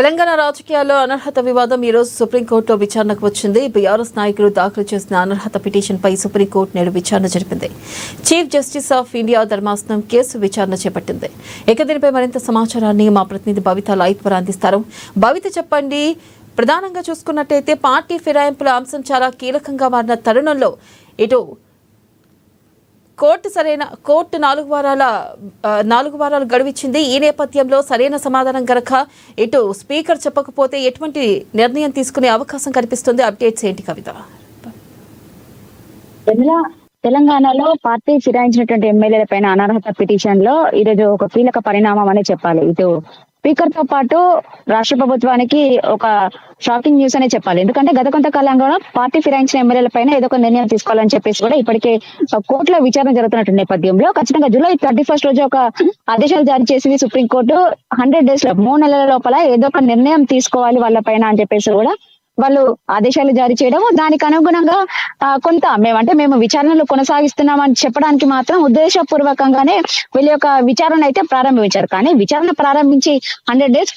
తెలంగాణ రాజకీయాల్లో అనర్హత వివాదం ఈ రోజు సుప్రీంకోర్టులో విచారణకు వచ్చింది. బీఆర్ఎస్ నాయకులు దాఖలు చేసిన అనర్హత పిటిషన్పై సుప్రీంకోర్టు నేడు విచారణ జరిపింది. చీఫ్ జస్టిస్ ఆఫ్ ఇండియా ధర్మాసనం కేసు విచారణ చేపట్టింది. ఇక దీనిపై మరింత సమాచారాన్ని మా ప్రతినిధి భవిత లైవ్ ద్వారా అందిస్తారు. భవిత, చెప్పండి. ప్రధానంగా చూసుకున్నట్టయితే పార్టీ ఫిరాయింపుల అంశం చాలా కీలకంగా మారిన తరుణంలో ఇటు కోర్టు 4 వారాలు గడువిచ్చింది. ఈ నేపథ్యంలో సరైన సమాధానం గనక ఇటు స్పీకర్ చెప్పకపోతే ఎటువంటి నిర్ణయం తీసుకునే అవకాశం కనిపిస్తుంది? అప్డేట్స్ ఏంటి కవిత? తెలంగాణలో పార్టీ ఫిరాయించినటువంటి ఎమ్మెల్యేల పైన అనర్హత పిటిషన్ లో ఈరోజు ఒక కీలక పరిణామం అనే చెప్పాలి. ఇటు స్పీకర్ తో పాటు రాష్ట్ర ప్రభుత్వానికి ఒక షాకింగ్ న్యూస్ అనే చెప్పాలి. ఎందుకంటే గత కొంతకాలంగా పార్టీ ఫిరాయించిన ఎమ్మెల్యేల పైన ఏదో ఒక నిర్ణయం తీసుకోవాలని చెప్పేసి కూడా ఇప్పటికే కోర్టులో విచారణ జరుగుతున్న నేపథ్యంలో ఖచ్చితంగా జూలై 31 రోజు ఒక ఆదేశాలు జారీ చేసింది సుప్రీంకోర్టు. 100 days లో 3 నెలల లోపల ఏదో ఒక నిర్ణయం తీసుకోవాలి వాళ్ళ పైన అని చెప్పేసి కూడా వాళ్ళు ఆదేశాలు జారీ చేయడం, దానికి అనుగుణంగా మేము విచారణలు కొనసాగిస్తున్నామని చెప్పడానికి మాత్రం ఉద్దేశపూర్వకంగానే వీళ్ళ యొక్క విచారణ అయితే ప్రారంభించారు. కానీ విచారణ ప్రారంభించి 100 days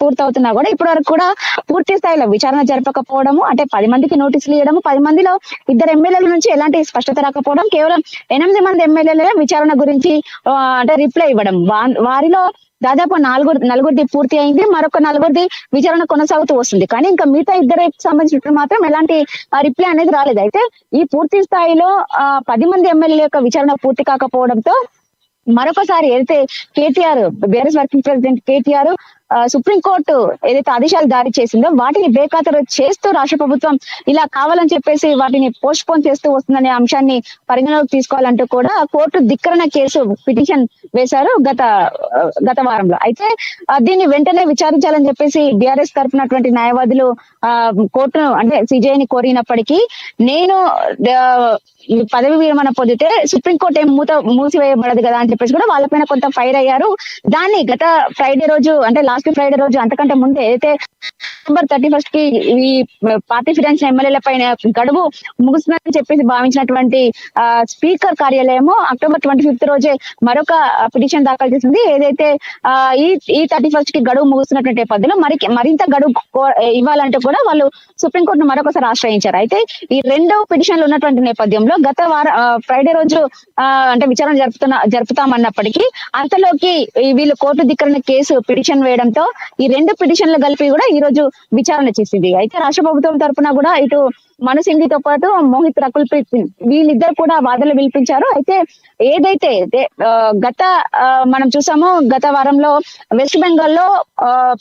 పూర్తవుతున్నా కూడా ఇప్పటి వరకు కూడా పూర్తి స్థాయిలో విచారణ జరపకపోవడము, అంటే 10 మందికి నోటీసులు ఇవ్వడము, 10 మందిలో 2 ఎమ్మెల్యేల నుంచి ఎలాంటి స్పష్టత రాకపోవడం, కేవలం 8 మంది ఎమ్మెల్యేల విచారణ గురించి అంటే రిప్లై ఇవ్వడం, వారిలో దాదాపు నలుగురిది పూర్తి అయింది, మరొక 4 విచారణ కొనసాగుతూ వస్తుంది. కానీ ఇంకా మిగతా 2 సంబంధించిన మాత్రం ఎలాంటి రిప్లై అనేది రాలేదు. అయితే ఈ పూర్తి స్థాయిలో 10 మంది ఎమ్మెల్యేల యొక్క విచారణ పూర్తి కాకపోవడంతో మరొకసారి ఏదైతే KTR, BRS working president KTR supreme court ఏదైతే ఆదేశాలు జారీ చేసిందో వాటిని బేఖాతరు చేస్తూ రాష్ట్ర ప్రభుత్వం ఇలా కావాలని చెప్పేసి వాటిని పోస్ట్ పోన్ చేస్తూ వస్తుందనే అంశాన్ని పరిగణలోకి తీసుకోవాలంటూ కూడా కోర్టు ధిక్కరణ కేసు పిటిషన్ వేశారు గత వారంలో. అయితే దీన్ని వెంటనే విచారించాలని చెప్పేసి బీఆర్ఎస్ తరపునటువంటి న్యాయవాదులు కోర్టును అంటే సిజేఐని కోరినప్పటికీ నేను పదవి విరమణ పొందితే సుప్రీంకోర్టు ఏం మూసివేయబడదు కదా అని చెప్పేసి కూడా వాళ్ళపైన కొంత ఫైర్ అయ్యారు. దాన్ని గత ఫ్రైడే రోజు, అంటే లాస్ట్ ఫ్రైడే రోజు, అంతకంటే ముందే అయితే November 31 కి ఈ పార్టీ ఫిరాయించిన ఎమ్మెల్యేల పైన గడువు ముగుస్తుందని చెప్పేసి భావించినటువంటి స్పీకర్ కార్యాలయము October 25 రోజే మరొక పిటిషన్ దాఖలు చేసింది. ఏదైతే ఈ 31 కి గడువు ముగుస్తున్నటువంటి నేపథ్యంలో మరింత గడువు ఇవ్వాలంటే కూడా వాళ్ళు సుప్రీంకోర్టును మరొకసారి ఆశ్రయించారు. అయితే ఈ 2 పిటిషన్లు ఉన్నటువంటి నేపథ్యంలో గత ఫ్రైడే రోజు అంటే విచారణ జరుపుతామన్నప్పటికీ అంతలోకి వీళ్ళు కోర్టు ధిక్కరణ కేసు పిటిషన్ వేయడంతో ఈ 2 పిటిషన్లు కలిపి కూడా ఈ రోజు విచారణ చేసింది. అయితే రాష్ట్ర ప్రభుత్వం తరఫున కూడా ఇటు మను సింఘ్వితో పాటు మోహిత్ రకుల్ ప్రీత్ సింగ్ వీళ్ళిద్దరు కూడా వాదనలు వినిపించారు. అయితే ఏదైతే మనం చూసామో గత వారంలో వెస్ట్ బెంగాల్ లో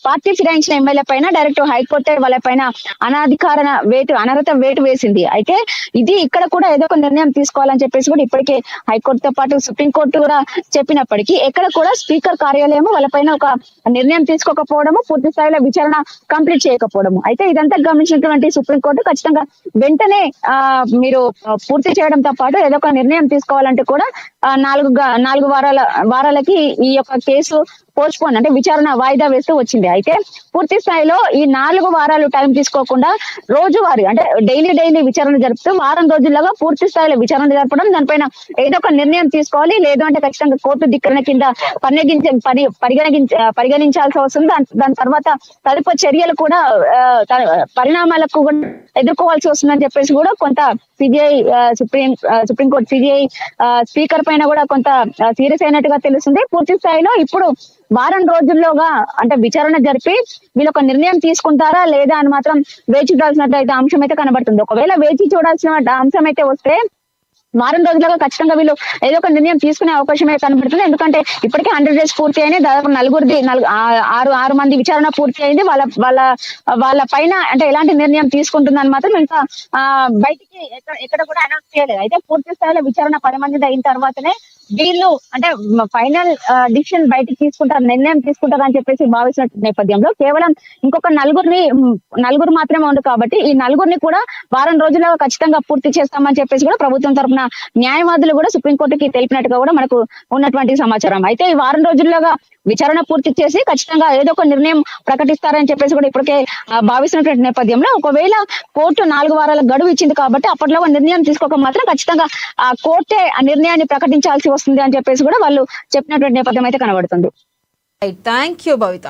పార్టీ ఫిరాయించిన ఎమ్మెల్యే పైన డైరెక్ట్ హైకోర్టు వాళ్ళ పైన అనర్హత వేటు వేసింది. అయితే ఇది ఇక్కడ కూడా ఏదో ఒక నిర్ణయం తీసుకోవాలని చెప్పేసి కూడా ఇప్పటికే హైకోర్టుతో పాటు సుప్రీంకోర్టు కూడా చెప్పినప్పటికీ ఎక్కడ కూడా స్పీకర్ కార్యాలయం వాళ్ళ పైన ఒక నిర్ణయం తీసుకోకపోవడము, పూర్తి స్థాయిలో విచారణ కంప్లీట్ చేయకపోవడము. అయితే ఇదంతా గమనించినటువంటి సుప్రీంకోర్టు ఖచ్చితంగా వెంటనే మీరు పూర్తి చేయడంతో పాటు ఏదో ఒక నిర్ణయం తీసుకోవాలంటే కూడా 4 వారాలకి ఈ యొక్క కేసు పోస్ట్ పోన్ అంటే విచారణ వాయిదా వేస్తూ వచ్చింది. అయితే పూర్తి స్థాయిలో ఈ 4 వారాలు టైం తీసుకోకుండా రోజువారీ అంటే డైలీ విచారణ జరుపుతూ వారం రోజుల్లోగా పూర్తి స్థాయిలో విచారణ జరపడం, దానిపైన ఏదో ఒక నిర్ణయం తీసుకోవాలి. లేదు అంటే ఖచ్చితంగా కోర్టు ధిక్కరణ కింద పరిగణించాల్సి వస్తుంది. దాని తర్వాత తదుపరి చర్యలు కూడా పరిణామాలకు కూడా ఎదుర్కోవాల్సి వస్తుందని చెప్పేసి కూడా కొంత సిబిఐ సుప్రీంకోర్టు సిబిఐ స్పీకర్ పైన కూడా కొంత సీరియస్ అయినట్టుగా తెలుస్తుంది. పూర్తి స్థాయిలో ఇప్పుడు వారం రోజుల్లోగా అంటే విచారణ జరిపి వీళ్ళు ఒక నిర్ణయం తీసుకుంటారా లేదా అని మాత్రం వేచి చూడాల్సినట్టు అంశం అయితే కనబడుతుంది. ఒకవేళ వేచి చూడాల్సిన అంశం అయితే వస్తే వారం రోజులుగా ఖచ్చితంగా వీళ్ళు ఏదో ఒక నిర్ణయం తీసుకునే అవకాశం అయితే కనబడుతుంది. ఎందుకంటే ఇప్పటికే 100 days పూర్తి అయినాయి. దాదాపు 6 మంది విచారణ పూర్తి అయింది. వాళ్ళ పైన అంటే ఎలాంటి నిర్ణయం తీసుకుంటుందని మాత్రం ఇంకా బయటికి ఎక్కడ కూడా అనౌన్స్ చేయలేదు. అయితే పూర్తి స్థాయిలో విచారణ 10 మంది అయిన తర్వాతనే వీళ్ళు అంటే ఫైనల్ డిసిషన్ బయటికి నిర్ణయం తీసుకుంటారు అని చెప్పేసి భావించిన నేపథ్యంలో కేవలం ఇంకొక 4 మాత్రమే ఉంది. కాబట్టి ఈ 4 కూడా వారం రోజుల్లో ఖచ్చితంగా పూర్తి చేస్తామని చెప్పేసి కూడా ప్రభుత్వం తరఫున న్యాయవాదులు కూడా సుప్రీంకోర్టుకి తెలిపినట్టుగా కూడా మనకు ఉన్నటువంటి సమాచారం. అయితే ఈ వారం రోజుల్లోగా విచారణ పూర్తి చేసి ఖచ్చితంగా ఏదో ఒక నిర్ణయం ప్రకటిస్తారని చెప్పేసి కూడా ఇప్పటికే భావిస్తున్నటువంటి నేపథ్యంలో ఒకవేళ కోర్టు 4 వారాల గడువు ఇచ్చింది కాబట్టి అప్పట్లో నిర్ణయం తీసుకోక మాత్రం ఖచ్చితంగా ఆ కోర్టే ఆ నిర్ణయాన్ని ప్రకటించాల్సి వస్తుంది అని చెప్పేసి కూడా వాళ్ళు చెప్పినటువంటి నేపథ్యం అయితే కనబడుతుంది. Thank you Bhavitha.